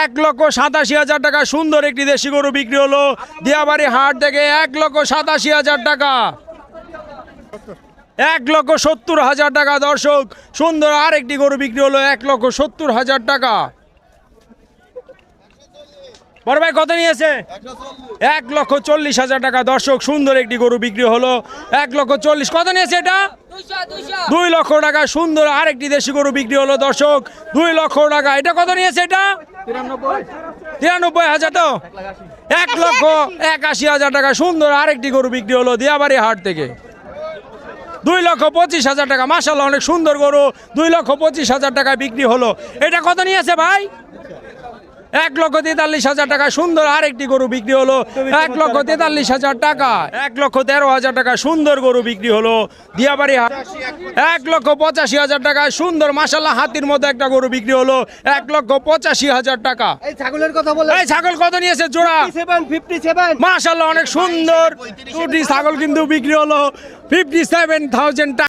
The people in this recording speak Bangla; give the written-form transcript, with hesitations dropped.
1,87,000 টাকা সুন্দর একটি দেশি গরু বিক্রি হলো দিয়াবাড়ি হাট থেকে। 1,87,000 টাকা, 1,70,000 টাকা। দর্শক সুন্দর আরেকটি গরু বিক্রি হলো 1,70,000 টাকা। বড় ভাই কত নিয়েছে? 1,40,000 টাকা। দর্শক সুন্দর একটি গরু বিক্রি হলো 1,40,000। কত নিয়েছে এটা? 2 লক্ষ টাকা। সুন্দর আরেকটি দেশি গরু বিক্রি হলো দর্শক 2 লক্ষ টাকা। এটা কত নিয়েছে? এটা 93,000। তো 1,81,000 টাকা। সুন্দর আরেকটি গরু বিক্রি হলো দিয়াবাড়ি হাট থেকে 2,25,000 টাকা। মাশাআল্লাহ অনেক সুন্দর গরু 2,25,000 টাকা বিক্রি হলো। এটা কত নিয়েছে ভাই? 1,43,000 টাকা। সুন্দর আরেকটি গরু বিক্রি হলো 1,43,000 টাকা। 1,13,000 টাকা সুন্দর গরু বিক্রি হলো দিয়াবাড়ি হাট। 1,85,000 টাকা সুন্দর মাশাআল্লাহ হাতির মতো একটা গরু বিক্রি হলো 1,85,000 টাকা। এই ছাগলের কথা বলে এই ছাগল কত নিয়েছে জোড়া? 57 মাশাআল্লাহ অনেক সুন্দর দুটি ছাগল কিন্তু বিক্রি হলো 57,000 টাকা।